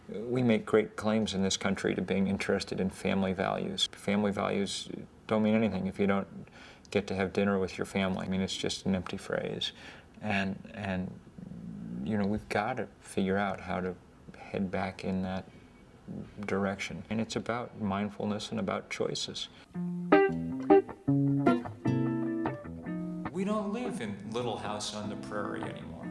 We make great claims in this country to being interested in family values. Family values don't mean anything if you don't get to have dinner with your family. I mean, it's just an empty phrase. And you know, we've got to figure out how to head back in that direction. And it's about mindfulness and about choices. We don't live in Little House on the Prairie anymore.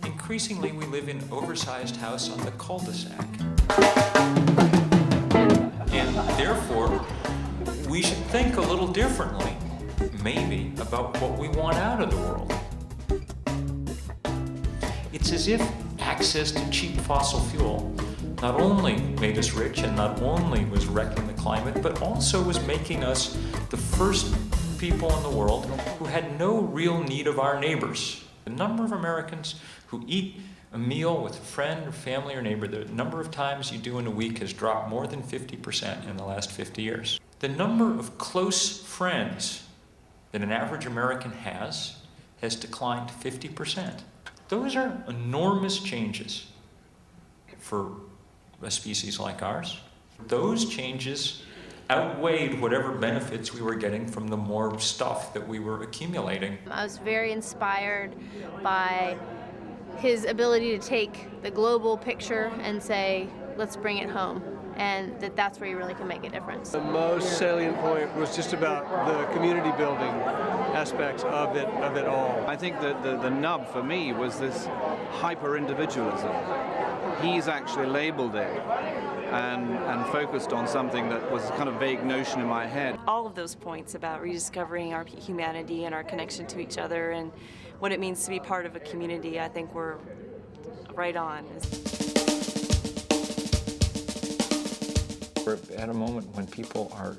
Increasingly, we live in oversized house on the cul-de-sac. And therefore, we should think a little differently, maybe, about what we want out of the world. It's as if access to cheap fossil fuel not only made us rich and not only was wrecking the climate, but also was making us the first people in the world who had no real need of our neighbors. The number of Americans who eat a meal with a friend or family or neighbor, the number of times you do in a week has dropped more than 50% in the last 50 years. The number of close friends that an average American has declined 50%. Those are enormous changes for a species like ours. Those changes outweighed whatever benefits we were getting from the more stuff that we were accumulating. I was very inspired by his ability to take the global picture and say, let's bring it home, and that's where you really can make a difference. The most salient point was just about the community building aspects of it all. I think that the nub for me was this hyper-individualism. He's actually labeled it and focused on something that was a kind of vague notion in my head. All of those points about rediscovering our humanity and our connection to each other and what it means to be part of a community, I think we're right on. We're at a moment when people are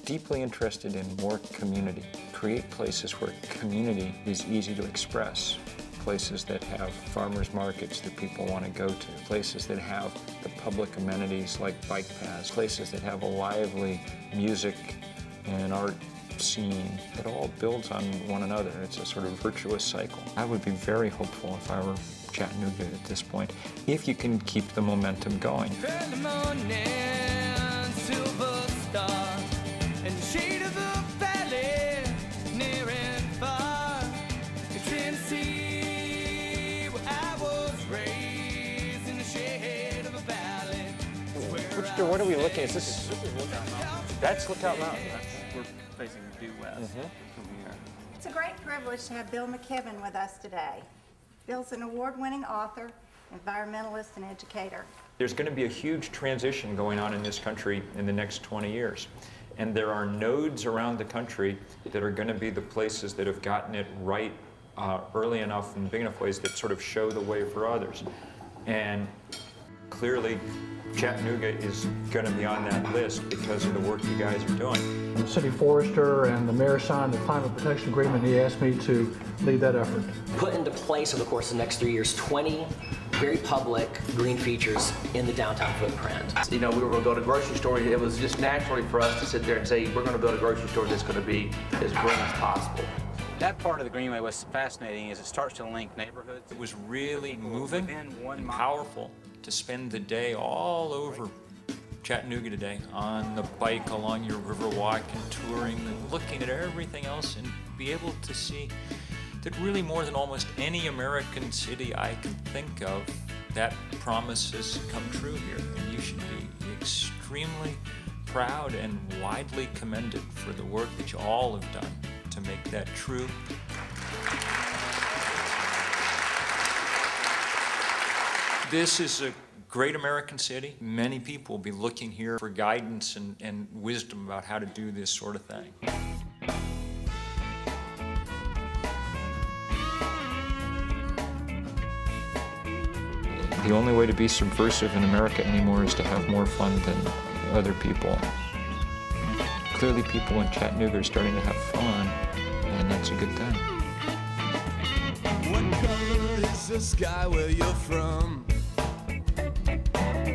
deeply interested in more community. Create places where community is easy to express. Places that have farmers markets that people want to go to. Places that have the public amenities like bike paths. Places that have a lively music and art scene. It all builds on one another. It's a sort of virtuous cycle. I would be very hopeful if I were Chattanooga at this point, if you can keep the momentum going. Which door, what are we looking at? This is Lookout Mountain. That's Lookout Mountain. We're facing due west from here. It's a great privilege to have Bill McKibben with us today. Bill's an award-winning author, environmentalist, and educator. There's going to be a huge transition going on in this country in the next 20 years. And there are nodes around the country that are going to be the places that have gotten it right early enough and big enough ways that sort of show the way for others. And clearly, Chattanooga is going to be on that list because of the work you guys are doing. The city forester and the mayor signed the climate protection agreement, and he asked me to lead that effort. Put into place over the course of the next 3 years 20 very public green features in the downtown footprint. You know, we were going to build a grocery store. It was just naturally for us to sit there and say, we're going to build a grocery store that's going to be as green as possible. That part of the Greenway was fascinating as it starts to link neighborhoods. It was really moving and powerful to spend the day all over Chattanooga today on the bike along your river walk and touring and looking at everything else and be able to see that really more than almost any American city I can think of, that promise has come true here. And you should be extremely proud and widely commended for the work that you all have done to make that true. This is a great American city. Many people will be looking here for guidance and wisdom about how to do this sort of thing. The only way to be subversive in America anymore is to have more fun than other people. Clearly people in Chattanooga are starting to have fun, and that's a good thing. What color is the sky where you're from?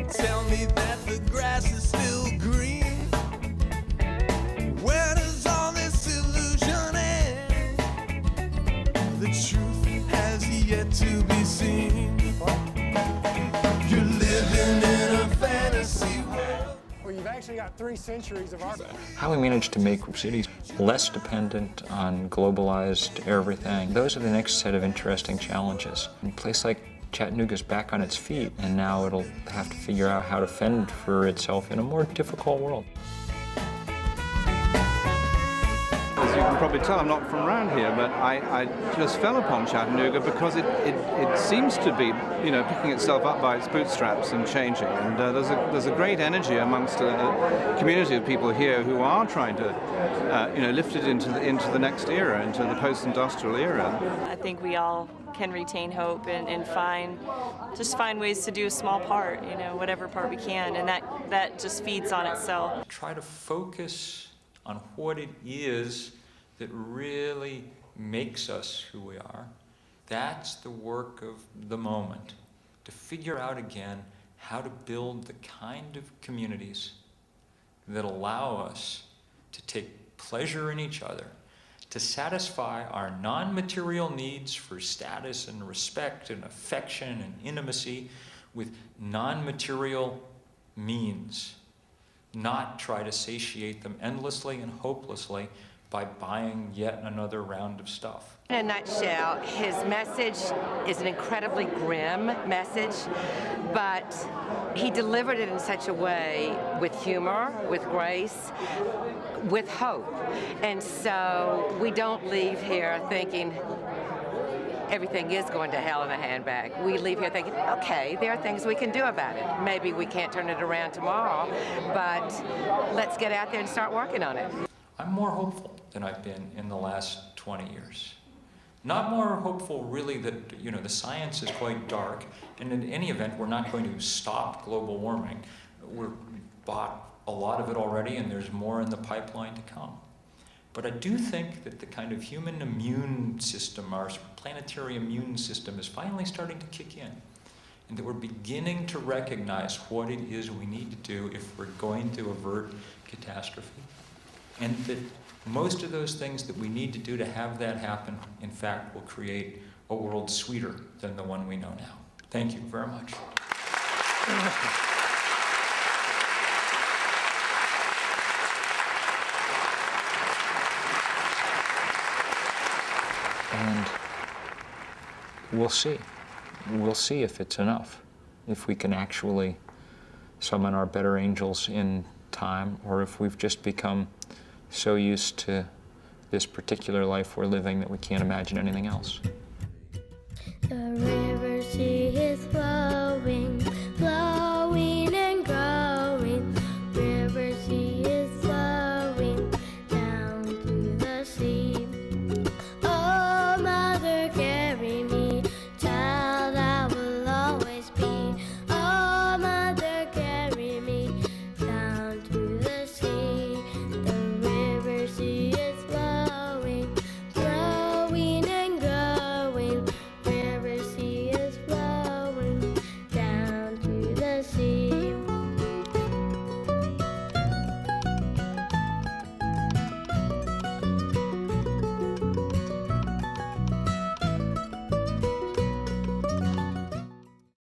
Tell me that the grass is still green. Where does all this illusion end? The truth has yet to be seen. actually got 3 centuries of art. How we manage to make cities less dependent on globalized everything, those are the next set of interesting challenges. A place like Chattanooga's back on its feet, and now it'll have to figure out how to fend for itself in a more difficult world. As you can probably tell, I'm not from around here, but I just fell upon Chattanooga because it seems to be, you know, picking itself up by its bootstraps and changing. And there's a great energy amongst a community of people here who are trying to, you know, lift it into the next era, into the post-industrial era. I think we all can retain hope and find ways to do a small part, you know, whatever part we can, and that just feeds on itself. Try to focus on what it is that really makes us who we are. That's the work of the moment, to figure out again how to build the kind of communities that allow us to take pleasure in each other, to satisfy our non-material needs for status and respect and affection and intimacy with non-material means, not try to satiate them endlessly and hopelessly by buying yet another round of stuff. In a nutshell, his message is an incredibly grim message, but he delivered it in such a way with humor, with grace, with hope. And so we don't leave here thinking everything is going to hell in a handbag. We leave here thinking, okay, there are things we can do about it. Maybe we can't turn it around tomorrow, but let's get out there and start working on it. I'm more hopeful than I've been in the last 20 years. Not more hopeful really that, you know, the science is quite dark, and in any event, we're not going to stop global warming. We've bought a lot of it already, and there's more in the pipeline to come. But I do think that the kind of human immune system, our planetary immune system, is finally starting to kick in, and that we're beginning to recognize what it is we need to do if we're going to avert catastrophe. And that most of those things that we need to do to have that happen, in fact, will create a world sweeter than the one we know now. Thank you very much. And we'll see. We'll see if it's enough, if we can actually summon our better angels in time, or if we've just become so used to this particular life we're living that we can't imagine anything else. The river, she is flowing.